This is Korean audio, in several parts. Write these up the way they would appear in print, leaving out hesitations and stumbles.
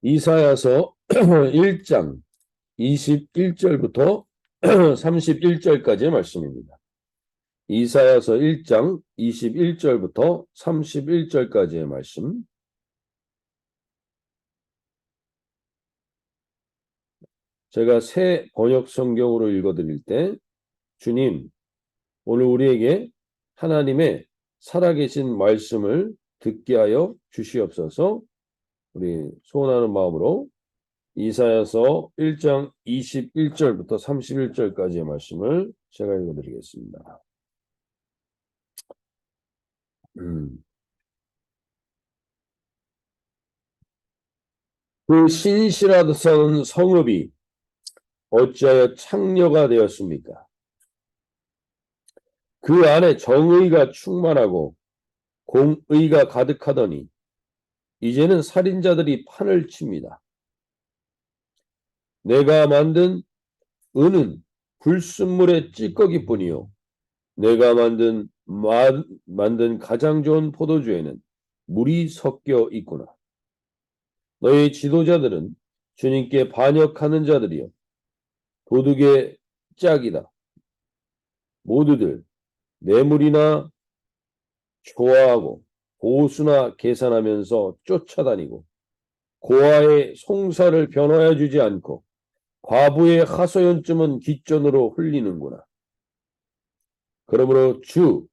이사야서 1장 21절부터 31절까지의 말씀입니다. 이사야서 1장 21절부터 31절까지의 말씀. 제가 새 번역 성경으로 읽어드릴 때, 주님, 오늘 우리에게 하나님의 살아계신 말씀을 듣게 하여 주시옵소서. 우리 소원하는 마음으로 이사야서 1장 21절부터 31절까지의 말씀을 제가 읽어드리겠습니다. 그 신실하던 성읍이 어찌하여 창녀가 되었습니까? 그 안에 정의가 충만하고 공의가 가득하더니 이제는 살인자들이 판을 칩니다. 내가 만든 은은 불순물의 찌꺼기뿐이요 내가 만든 가장 좋은 포도주에는 물이 섞여 있구나. 너희 지도자들은 주님께 반역하는 자들이요 도둑의 짝이다. 모두들 뇌물이나 좋아하고 보수나 계산하면서 쫓아다니고 고아의 송사를 변호해 주지 않고 과부의 하소연쯤은 귓전으로 흘리는구나. 그러므로 주,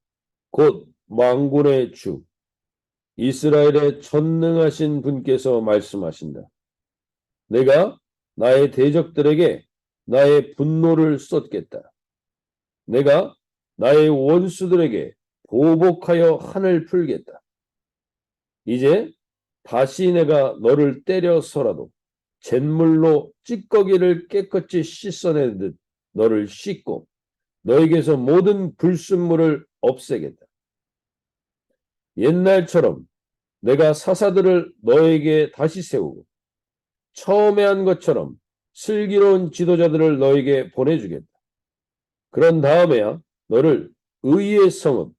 곧 만군의 주, 이스라엘의 전능하신 분께서 말씀하신다. 내가 나의 대적들에게 나의 분노를 쏟겠다. 내가 나의 원수들에게 보복하여 한을 풀겠다. 이제 다시 내가 너를 때려서라도 잿물로 찌꺼기를 깨끗이 씻어내듯 너를 씻고 너에게서 모든 불순물을 없애겠다. 옛날처럼 내가 사사들을 너에게 다시 세우고 처음에 한 것처럼 슬기로운 지도자들을 너에게 보내주겠다. 그런 다음에야 너를 의의 성읍,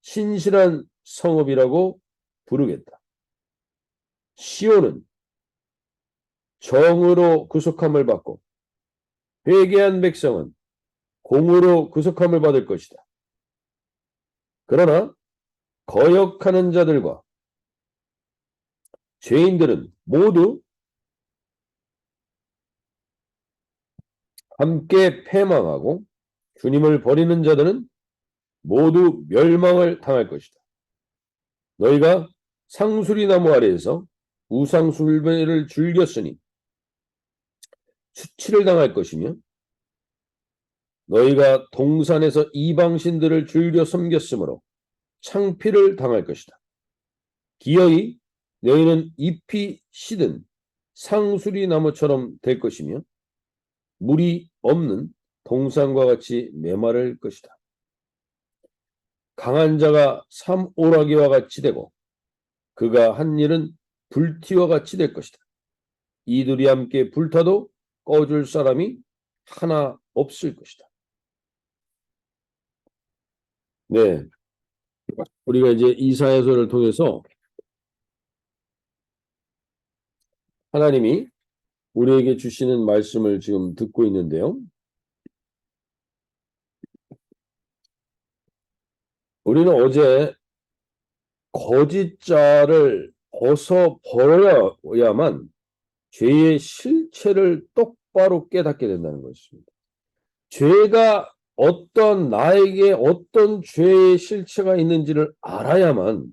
신실한 성읍이라고 부르겠다. 시온은 정으로 구속함을 받고 회개한 백성은 공으로 구속함을 받을 것이다. 그러나 거역하는 자들과 죄인들은 모두 함께 패망하고 주님을 버리는 자들은 모두 멸망을 당할 것이다. 너희가 상수리나무 아래에서 우상숭배를 즐겼으니 수치를 당할 것이며 너희가 동산에서 이방신들을 즐겨 섬겼으므로 창피를 당할 것이다. 기어이 너희는 잎이 시든 상수리나무처럼 될 것이며 물이 없는 동산과 같이 메마를 것이다. 강한 자가 삼오라기와 같이 되고 그가 한 일은 불티와 같이 될 것이다. 이들이 함께 불타도 꺼줄 사람이 하나 없을 것이다. 네, 우리가 이제 이사야서를 통해서 하나님이 우리에게 주시는 말씀을 지금 듣고 있는데요. 우리는 어제 거짓자를 벗어버려야만 죄의 실체를 똑바로 깨닫게 된다는 것입니다. 죄가 나에게 어떤 죄의 실체가 있는지를 알아야만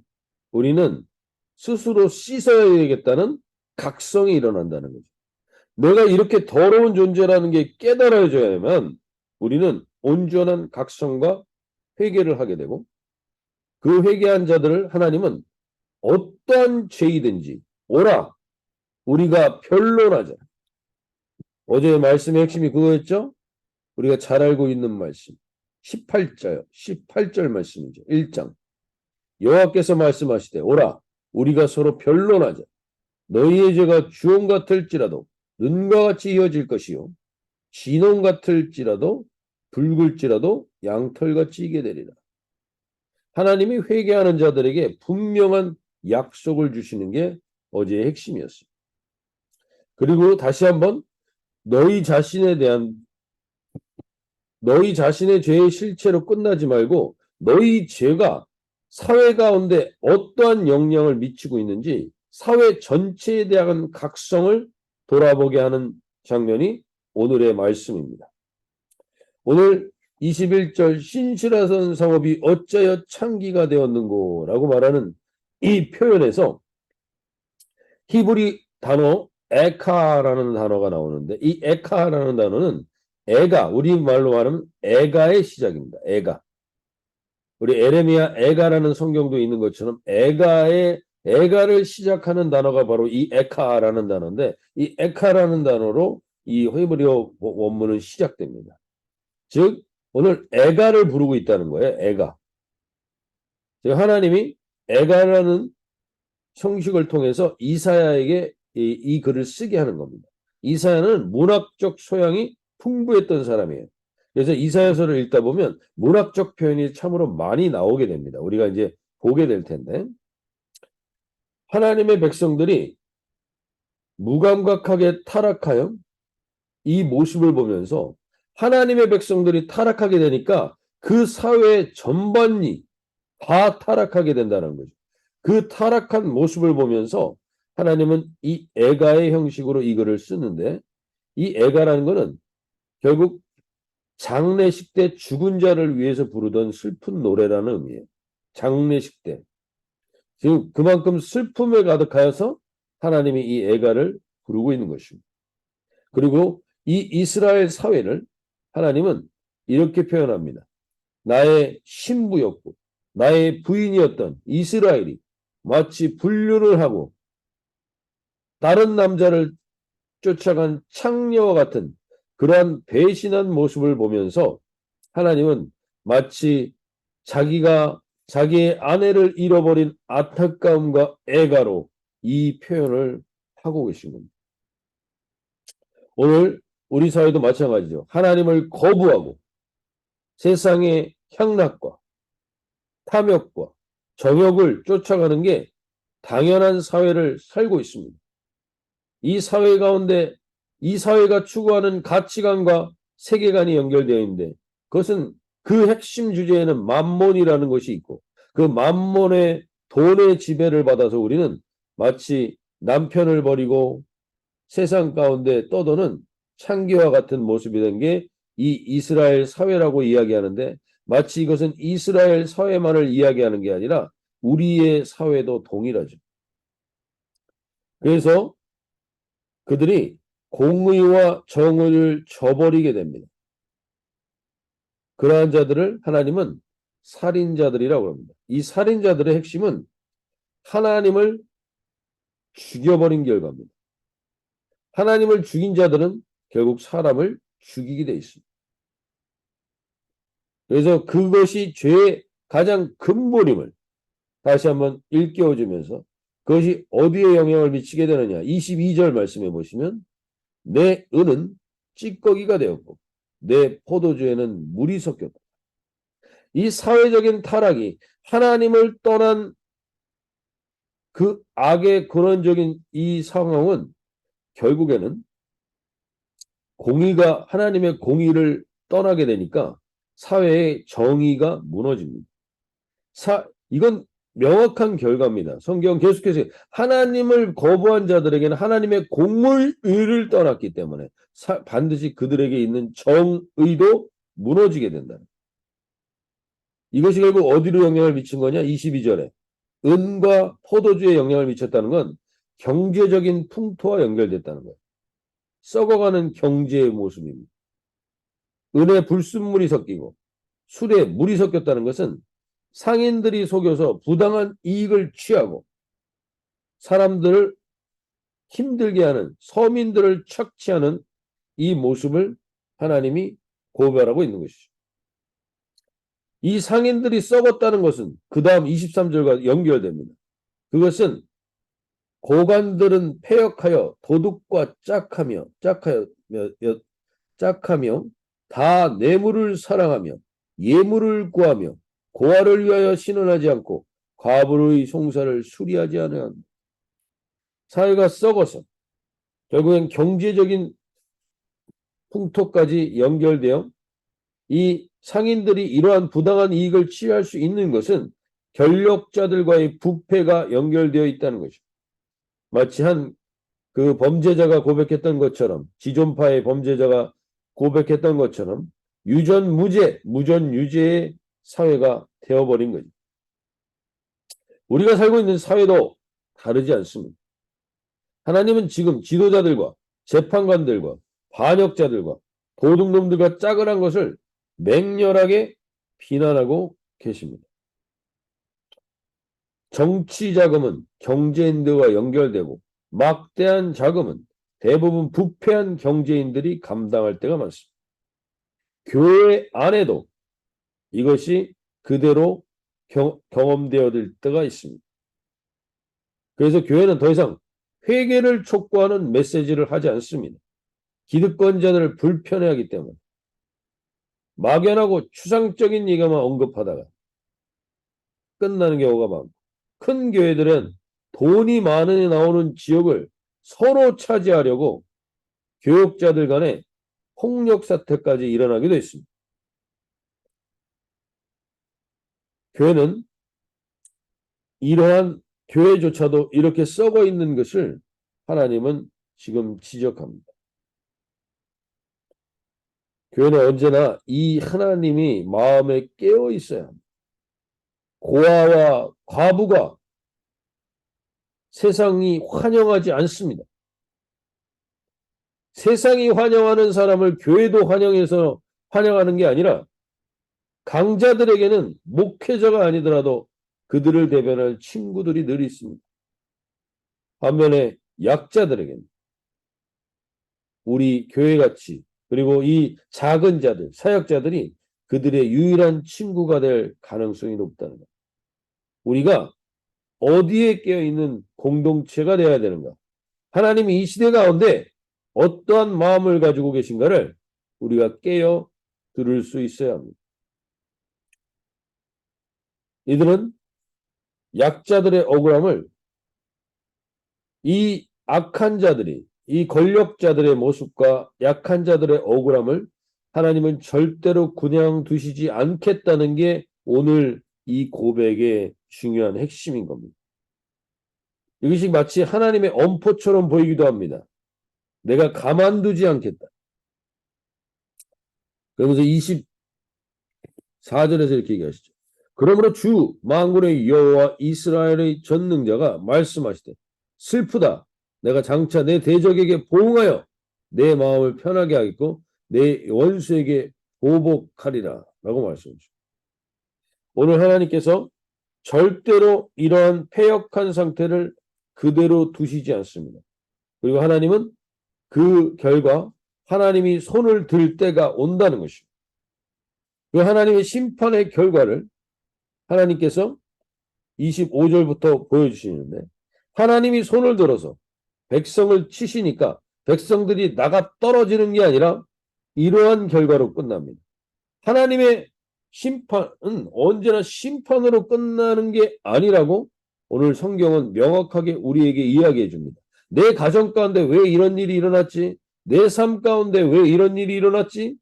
우리는 스스로 씻어야 되겠다는 각성이 일어난다는 거죠. 내가 이렇게 더러운 존재라는 게 깨달아져야만 우리는 온전한 각성과 회개를 하게 되고 그 회개한 자들을 하나님은 어떠한 죄이든지 오라 우리가 변론하자. 어제의 말씀의 핵심이 그거였죠? 우리가 잘 알고 있는 말씀 18절 말씀이죠. 1장 여호와께서 말씀하시되 오라 우리가 서로 변론하자. 너희의 죄가 주홍 같을지라도 눈과 같이 이어질 것이요 진홍 같을지라도 붉을지라도 양털같이 이게 되리라. 하나님이 회개하는 자들에게 분명한 약속을 주시는 게 어제의 핵심이었습니다. 그리고 다시 한번 너희 자신에 대한 너희 자신의 죄의 실체로 끝나지 말고 너희 죄가 사회 가운데 어떠한 영향을 미치고 있는지 사회 전체에 대한 각성을 돌아보게 하는 장면이 오늘의 말씀입니다. 오늘 21절 신실하던 성읍이 어찌하여 창기가 되었는고 라고 말하는 이 표현에서 히브리 단어 에카라는 단어가 나오는데 이 에카라는 단어는 애가, 우리말로 말하면 애가의 시작입니다. 애가. 우리 에레미야 애가라는 성경도 있는 것처럼 애가를 시작하는 단어가 바로 이 에카라는 단어인데 이 에카라는 단어로 이 히브리어 원문은 시작됩니다. 즉 오늘 애가를 부르고 있다는 거예요. 애가. 즉 하나님이 애가라는 형식을 통해서 이사야에게 이 글을 쓰게 하는 겁니다. 이사야는 문학적 소양이 풍부했던 사람이에요. 그래서 이사야서를 읽다 보면 문학적 표현이 참으로 많이 나오게 됩니다. 우리가 이제 보게 될 텐데 하나님의 백성들이 무감각하게 타락하여 이 모습을 보면서 하나님의 백성들이 타락하게 되니까 그 사회 전반이 다 타락하게 된다는 거죠. 그 타락한 모습을 보면서 하나님은 이 애가의 형식으로 이 글을 쓰는데 이 애가라는 것은 결국 장례식 때 죽은 자를 위해서 부르던 슬픈 노래라는 의미예요. 장례식 때. 지금 그만큼 슬픔에 가득하여서 하나님이 이 애가를 부르고 있는 것입니다. 그리고 이 이스라엘 사회를 하나님은 이렇게 표현합니다. 나의 신부였고 나의 부인이었던 이스라엘이 마치 분류를 하고 다른 남자를 쫓아간 창녀와 같은 그러한 배신한 모습을 보면서 하나님은 마치 자기가 자기의 아내를 잃어버린 안타까움과 애가로 이 표현을 하고 계신 겁니다. 오늘 우리 사회도 마찬가지죠. 하나님을 거부하고 세상의 향락과 탐욕과 정욕을 쫓아가는 게 당연한 사회를 살고 있습니다. 이 사회 가운데 이 사회가 추구하는 가치관과 세계관이 연결되어 있는데 그것은 그 핵심 주제에는 만몬이라는 것이 있고 그 만몬의 돈의 지배를 받아서 우리는 마치 남편을 버리고 세상 가운데 떠도는 창기와 같은 모습이 된 게 이 이스라엘 사회라고 이야기하는데 마치 이것은 이스라엘 사회만을 이야기하는 게 아니라 우리의 사회도 동일하죠. 그래서 그들이 공의와 정의를 저버리게 됩니다. 그러한 자들을 하나님은 살인자들이라고 합니다. 이 살인자들의 핵심은 하나님을 죽여버린 결과입니다. 하나님을 죽인 자들은 결국 사람을 죽이게 돼 있습니다. 그래서 그것이 죄의 가장 근본임을 다시 한번 일깨워주면서 그것이 어디에 영향을 미치게 되느냐. 22절 말씀해 보시면 내 은은 찌꺼기가 되었고 내 포도주에는 물이 섞였다. 이 사회적인 타락이 하나님을 떠난 그 악의 근원적인 이 상황은 결국에는 공의가 하나님의 공의를 떠나게 되니까 사회의 정의가 무너집니다. 이건 명확한 결과입니다. 성경 계속해서 하나님을 거부한 자들에게는 하나님의 공의를 떠났기 때문에 반드시 그들에게 있는 정의도 무너지게 된다. 이것이 결국 어디로 영향을 미친 거냐? 22절에 은과 포도주에 영향을 미쳤다는 건 경제적인 풍토와 연결됐다는 거예요. 썩어가는 경제의 모습입니다. 은에 불순물이 섞이고 술에 물이 섞였다는 것은 상인들이 속여서 부당한 이익을 취하고 사람들을 힘들게 하는 서민들을 착취하는 이 모습을 하나님이 고발하고 있는 것이죠. 이 상인들이 썩었다는 것은 그 다음 23절과 연결됩니다. 그것은 고관들은 패역하여 도둑과 짝하며 다 뇌물을 사랑하며 예물을 구하며 고아를 위하여 신원하지 않고 과부의 송사를 수리하지 않아야 한다. 사회가 썩어서 결국엔 경제적인 풍토까지 연결되어 이 상인들이 이러한 부당한 이익을 취할 수 있는 것은 권력자들과의 부패가 연결되어 있다는 것이죠. 마치 한 그 범죄자가 고백했던 것처럼, 지존파의 범죄자가 고백했던 것처럼 유전무죄, 무전유죄의 사회가 되어버린 거죠. 우리가 살고 있는 사회도 다르지 않습니다. 하나님은 지금 지도자들과 재판관들과 반역자들과 도둑놈들과 짜글한 것을 맹렬하게 비난하고 계십니다. 정치 자금은 경제인들과 연결되고 막대한 자금은 대부분 부패한 경제인들이 감당할 때가 많습니다. 교회 안에도 이것이 그대로 경험되어질 때가 있습니다. 그래서 교회는 더 이상 회개를 촉구하는 메시지를 하지 않습니다. 기득권자들을 불편해하기 때문에 막연하고 추상적인 얘기만 언급하다가 끝나는 경우가 많고, 큰 교회들은 돈이 많이 나오는 지역을 서로 차지하려고 교역자들 간에 폭력 사태까지 일어나기도 했습니다. 교회는 이러한 교회조차도 이렇게 썩어 있는 것을 하나님은 지금 지적합니다. 교회는 언제나 이 하나님이 마음에 깨어 있어야 합니다. 고아와 과부가 세상이 환영하지 않습니다. 세상이 환영하는 사람을 교회도 환영해서 환영하는 게 아니라 강자들에게는 목회자가 아니더라도 그들을 대변할 친구들이 늘 있습니다. 반면에 약자들에게는 우리 교회같이, 그리고 이 작은 자들, 사역자들이 그들의 유일한 친구가 될 가능성이 높다는 것. 우리가 어디에 깨어있는 공동체가 되어야 되는가? 하나님이 이 시대 가운데 어떠한 마음을 가지고 계신가를 우리가 깨어 들을 수 있어야 합니다. 이들은 약자들의 억울함을 이 악한 자들이, 이 권력자들의 모습과 약한 자들의 억울함을 하나님은 절대로 그냥 두시지 않겠다는 게 오늘 이 고백의 중요한 핵심인 겁니다. 이것이 마치 하나님의 엄포처럼 보이기도 합니다. 내가 가만두지 않겠다. 그러면서 24절에서 이렇게 얘기하시죠. 그러므로 주 만군의 여호와 이스라엘의 전능자가 말씀하시되 슬프다. 내가 장차 내 대적에게 보응하여 내 마음을 편하게 하겠고 내 원수에게 보복하리라 라고 말씀하시죠. 오늘 하나님께서 절대로 이러한 패역한 상태를 그대로 두시지 않습니다. 그리고 하나님은 그 결과 하나님이 손을 들 때가 온다는 것입니다. 그 하나님의 심판의 결과를 하나님께서 25절부터 보여주시는데, 하나님이 손을 들어서 백성을 치시니까 백성들이 나가 떨어지는 게 아니라 이러한 결과로 끝납니다. 하나님의 심판은 언제나 심판으로 끝나는 게 아니라고 오늘 성경은 명확하게 우리에게 이야기해 줍니다. 내 가정 가운데 왜 이런 일이 일어났지? 내 삶 가운데 왜 이런 일이 일어났지?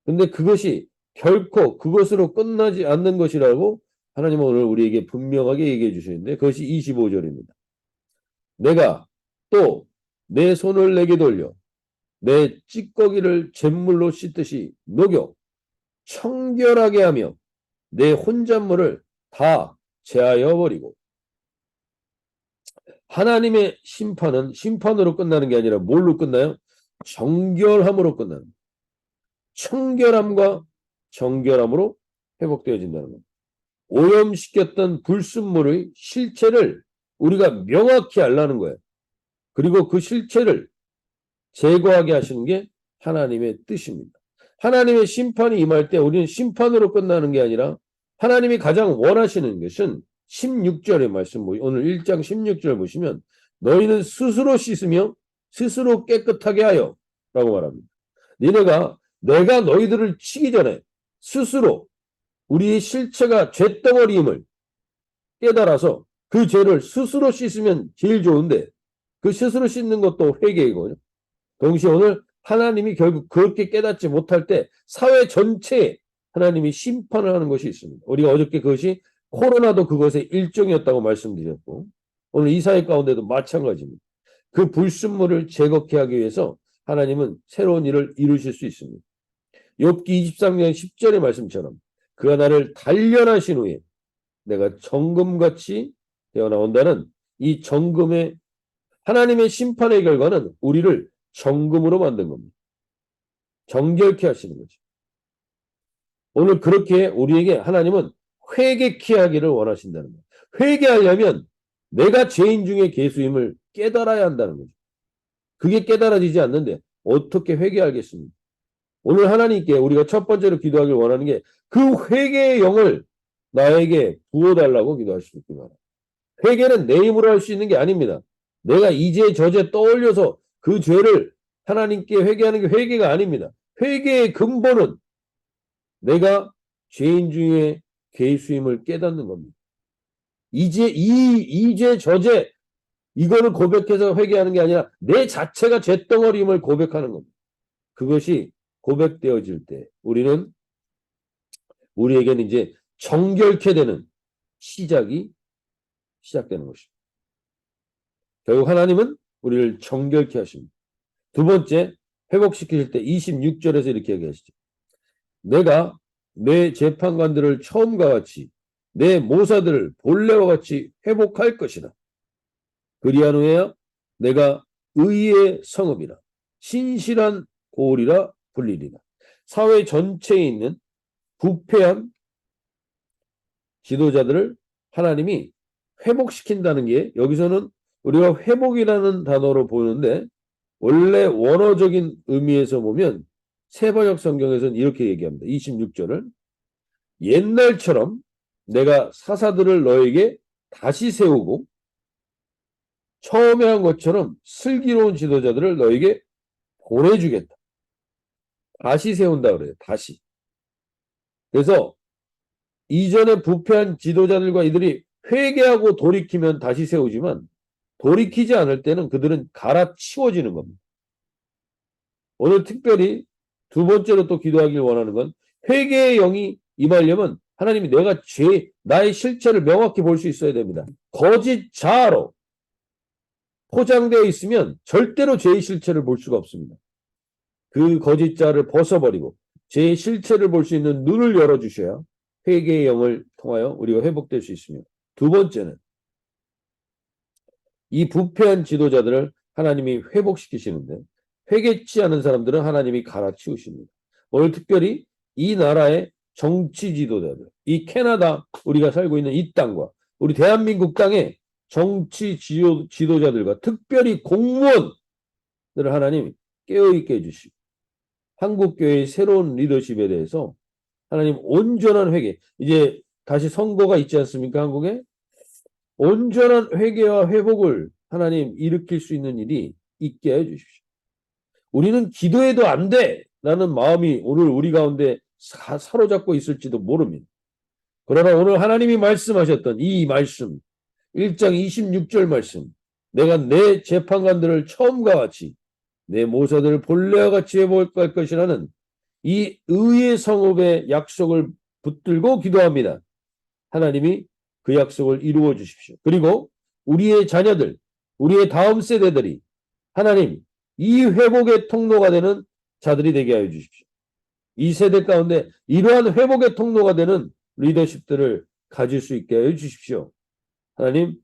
근데 그것이 결코 그것으로 끝나지 않는 것이라고 하나님은 오늘 우리에게 분명하게 얘기해 주시는데, 그것이 25절입니다. 내가 또 내 손을 내게 돌려 내 찌꺼기를 잿물로 씻듯이 녹여 청결하게 하며 내 혼잣물을 다 제하여 버리고. 하나님의 심판은 심판으로 끝나는 게 아니라 뭘로 끝나요? 정결함으로 끝나는 거예요. 청결함과 정결함으로 회복되어진다는 겁니다. 오염시켰던 불순물의 실체를 우리가 명확히 알라는 거예요. 그리고 그 실체를 제거하게 하시는 게 하나님의 뜻입니다. 하나님의 심판이 임할 때 우리는 심판으로 끝나는 게 아니라 하나님이 가장 원하시는 것은 16절의 말씀, 오늘 1장 16절 보시면 너희는 스스로 씻으며 스스로 깨끗하게 하여 라고 말합니다. 내가 너희들을 치기 전에 스스로 우리의 실체가 죄덩어리임을 깨달아서 그 죄를 스스로 씻으면 제일 좋은데 그 스스로 씻는 것도 회개이거든요. 동시에 오늘 하나님이 결국 그렇게 깨닫지 못할 때 사회 전체에 하나님이 심판을 하는 것이 있습니다. 우리가 어저께 그것이 코로나도 그것의 일종이었다고 말씀드렸고 오늘 이 사회 가운데도 마찬가지입니다. 그 불순물을 제거케 하기 위해서 하나님은 새로운 일을 이루실 수 있습니다. 욥기 23장 10절의 말씀처럼 그가 나를 단련하신 후에 내가 정금같이 되어 나온다는 이 정금의 하나님의 심판의 결과는 우리를 정금으로 만든 겁니다. 정결케 하시는 거죠. 오늘 그렇게 우리에게 하나님은 회개케 하기를 원하신다는 거예요. 회개하려면 내가 죄인 중에 괴수임을 깨달아야 한다는 거죠. 그게 깨달아지지 않는데 어떻게 회개하겠습니까? 오늘 하나님께 우리가 첫 번째로 기도하길 원하는 게 그 회개의 영을 나에게 부어달라고 기도할 수 있기 바랍니다. 회개는 내 힘으로 할 수 있는 게 아닙니다. 내가 이제 저제 떠올려서 그 죄를 하나님께 회개하는 게 회개가 아닙니다. 회개의 근본은 내가 죄인 중에 괴수임을 깨닫는 겁니다. 이제 저제 이거를 고백해서 회개하는 게 아니라 내 자체가 죄덩어리임을 고백하는 겁니다. 그것이 고백되어질 때 우리에게는 이제 정결케 되는 시작되는 것입니다. 결국 하나님은 우리를 정결케 하십니다. 두 번째, 회복시키실 때 26절에서 이렇게 얘기하시죠. 내가 내 재판관들을 처음과 같이 내 모사들을 본래와 같이 회복할 것이다. 그리한 후에야 내가 의의 성읍이라 신실한 고을이라 불리리라. 사회 전체에 있는 부패한 지도자들을 하나님이 회복시킨다는 게 여기서는 우리가 회복이라는 단어로 보는데 원래 원어적인 의미에서 보면 새번역 성경에서는 이렇게 얘기합니다. 26절을 옛날처럼 내가 사사들을 너에게 다시 세우고 처음에 한 것처럼 슬기로운 지도자들을 너에게 보내주겠다. 다시 세운다 그래요. 다시. 그래서 이전에 부패한 지도자들과 이들이 회개하고 돌이키면 다시 세우지만 돌이키지 않을 때는 그들은 갈아치워지는 겁니다. 오늘 특별히 두 번째로 또 기도하길 원하는 건 회개의 영이 임하려면 하나님이 나의 실체를 명확히 볼 수 있어야 됩니다. 거짓 자아로 포장되어 있으면 절대로 죄의 실체를 볼 수가 없습니다. 그 거짓 자아를 벗어버리고 죄의 실체를 볼 수 있는 눈을 열어주셔야 회개의 영을 통하여 우리가 회복될 수 있습니다. 두 번째는 이 부패한 지도자들을 하나님이 회복시키시는데 회개치 않은 사람들은 하나님이 갈아치우십니다. 오늘 특별히 이 나라의 정치 지도자들, 이 캐나다 우리가 살고 있는 이 땅과 우리 대한민국 땅의 정치 지도자들과 특별히 공무원들을 하나님 깨어있게 해주시고 한국교회의 새로운 리더십에 대해서 하나님 온전한 회개, 이제 다시 선거가 있지 않습니까? 한국에 온전한 회개와 회복을 하나님 일으킬 수 있는 일이 있게 해주십시오. 우리는 기도해도 안 돼! 라는 마음이 오늘 우리 가운데 사로잡고 있을지도 모릅니다. 그러나 오늘 하나님이 말씀하셨던 이 말씀 1장 26절 말씀 내가 내 재판관들을 처음과 같이 내 모사들을 본래와 같이 회복할 것이라는 이 의의 성읍의 약속을 붙들고 기도합니다. 하나님이 그 약속을 이루어 주십시오. 그리고 우리의 자녀들, 우리의 다음 세대들이 하나님 이 회복의 통로가 되는 자들이 되게 하여 주십시오. 이 세대 가운데 이러한 회복의 통로가 되는 리더십들을 가질 수 있게 해 주십시오. 하나님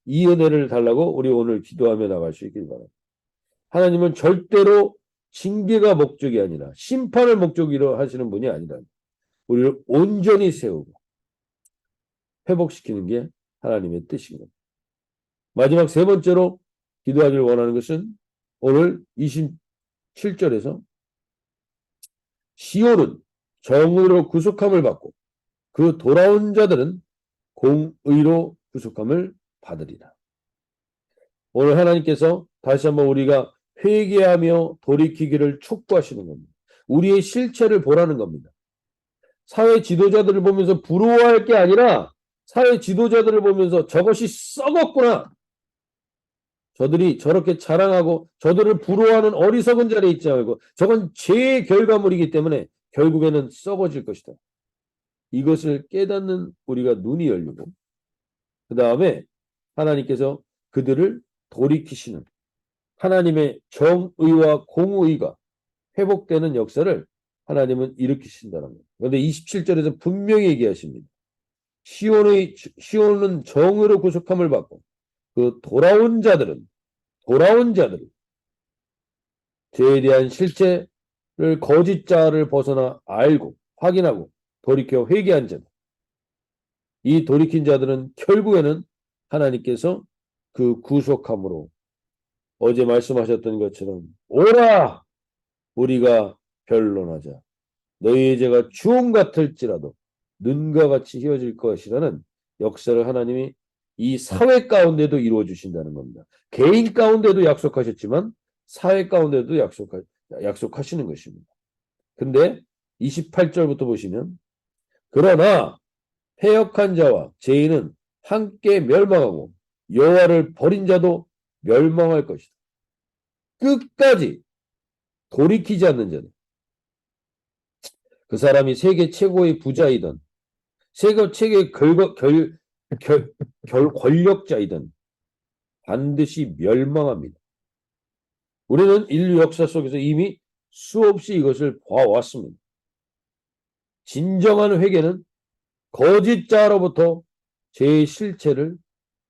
이 은혜를 달라고 우리 오늘 기도하며 나갈 수 있길 바랍니다. 하나님은 절대로 징계가 목적이 아니라 심판을 목적으로 하시는 분이 아니라 우리를 온전히 세우고 회복시키는 게 하나님의 뜻인 겁니다. 마지막 세 번째로 기도하기를 원하는 것은 오늘 27절에서 시온은 정의로 구속함을 받고 그 돌아온 자들은 공의로 구속함을 받으리라. 오늘 하나님께서 다시 한번 우리가 회개하며 돌이키기를 촉구하시는 겁니다. 우리의 실체를 보라는 겁니다. 사회 지도자들을 보면서 부러워할 게 아니라 사회 지도자들을 보면서 저것이 썩었구나. 저들이 저렇게 자랑하고 저들을 부러워하는 어리석은 자리에 있지 말고 저건 죄의 결과물이기 때문에 결국에는 썩어질 것이다. 이것을 깨닫는 우리가 눈이 열리고 그 다음에 하나님께서 그들을 돌이키시는 하나님의 정의와 공의가 회복되는 역사를 하나님은 일으키신다는 거예요. 그런데 27절에서 분명히 얘기하십니다. 시온은 정의로 구속함을 받고 그 돌아온 자들은 죄에 대한 실체를 거짓자를 벗어나 알고 확인하고 돌이켜 회개한 자들. 이 돌이킨 자들은 결국에는 하나님께서 그 구속함으로 어제 말씀하셨던 것처럼 오라 우리가 변론하자. 너희의 죄가 주홍 같을지라도 눈과 같이 휘어질 것이라는 역사를 하나님이 이 사회 가운데도 이루어 주신다는 겁니다. 개인 가운데도 약속하셨지만 사회 가운데도 약속하시는 것입니다. 근데 28절부터 보시면 그러나 패역한 자와 죄인은 함께 멸망하고 여호와를 버린 자도 멸망할 것이다. 끝까지 돌이키지 않는 자는 그 사람이 세계 최고의 부자이든 세계 최고의 권력자이든 반드시 멸망합니다. 우리는 인류 역사 속에서 이미 수없이 이것을 봐왔습니다. 진정한 회개는 거짓자로부터 죄의 실체를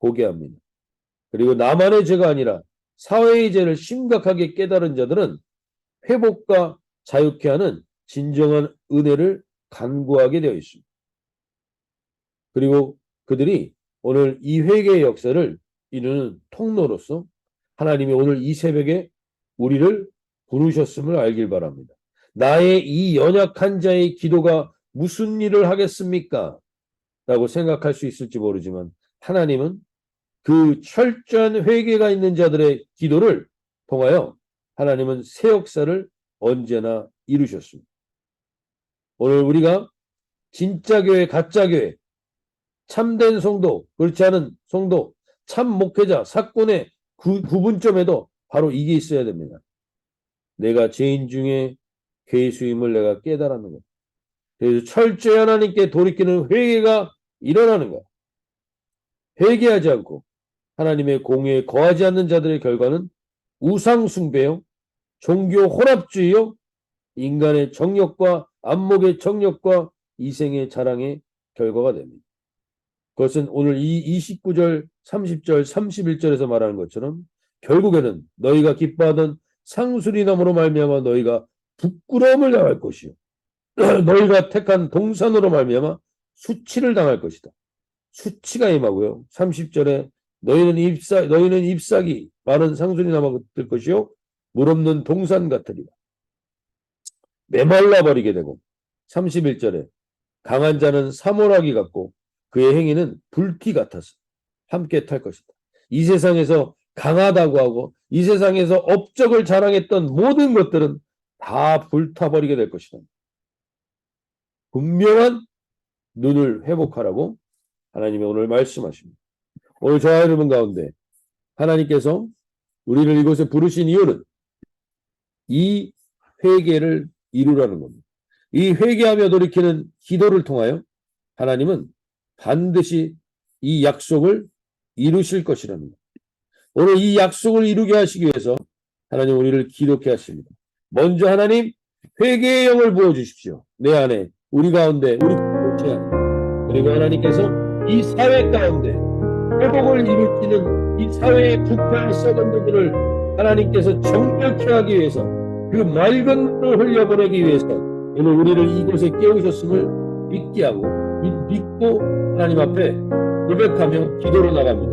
보게 합니다. 그리고 나만의 죄가 아니라 사회의 죄를 심각하게 깨달은 자들은 회복과 자유케 하는 진정한 은혜를 간구하게 되어 있습니다. 그리고 그들이 오늘 이 회개의 역사를 이루는 통로로서 하나님이 오늘 이 새벽에 우리를 부르셨음을 알길 바랍니다. 나의 이 연약한 자의 기도가 무슨 일을 하겠습니까? 라고 생각할 수 있을지 모르지만 하나님은 그 철저한 회개가 있는 자들의 기도를 통하여 하나님은 새 역사를 언제나 이루셨습니다. 오늘 우리가 진짜 교회, 가짜 교회, 참된 성도, 그렇지 않은 성도, 참 목회자, 사건의 구분점에도 바로 이게 있어야 됩니다. 내가 죄인 중에 괴수임을 내가 깨달았는 것. 그래서 철저히 하나님께 돌이키는 회개가 일어나는 것. 회개하지 않고 하나님의 공의에 거하지 않는 자들의 결과는 우상숭배요, 종교 혼합주의요, 인간의 정욕과 안목의 정욕과 이생의 자랑의 결과가 됩니다. 그것은 오늘 이 29절, 30절, 31절에서 말하는 것처럼 결국에는 너희가 기뻐하던 상수리나무로 말미암아 너희가 부끄러움을 당할 것이요 너희가 택한 동산으로 말미암아 수치를 당할 것이다. 수치가 임하고요. 30절에 너희는 잎사귀 많은 상수리나무가 될 것이요 물 없는 동산 같으리라. 메말라 버리게 되고 31절에 강한 자는 사모라기 같고 그의 행위는 불티 같아서 함께 탈 것이다. 이 세상에서 강하다고 하고 이 세상에서 업적을 자랑했던 모든 것들은 다 불타버리게 될 것이다. 분명한 눈을 회복하라고 하나님이 오늘 말씀하십니다. 오늘 저와 여러분 가운데 하나님께서 우리를 이곳에 부르신 이유는 이 회개를 이루라는 겁니다. 이 회개하며 돌이키는 기도를 통하여 하나님은 반드시 이 약속을 이루실 것이라는 겁니다. 오늘 이 약속을 이루게 하시기 위해서 하나님 우리를 기도케 하십니다. 먼저 하나님 회개의 영을 부어주십시오. 내 안에, 우리 가운데, 우리 공동체 안에. 그리고 하나님께서 이 사회 가운데 회복을 이루시는 이 사회의 부패한 썩은 부분을 하나님께서 정결케 하기 위해서 그 맑은 물을 흘려보내기 위해서 오늘 우리를 이곳에 깨우셨음을 믿게 하고 믿고 하나님 앞에 고백하며 기도로 나갑니다.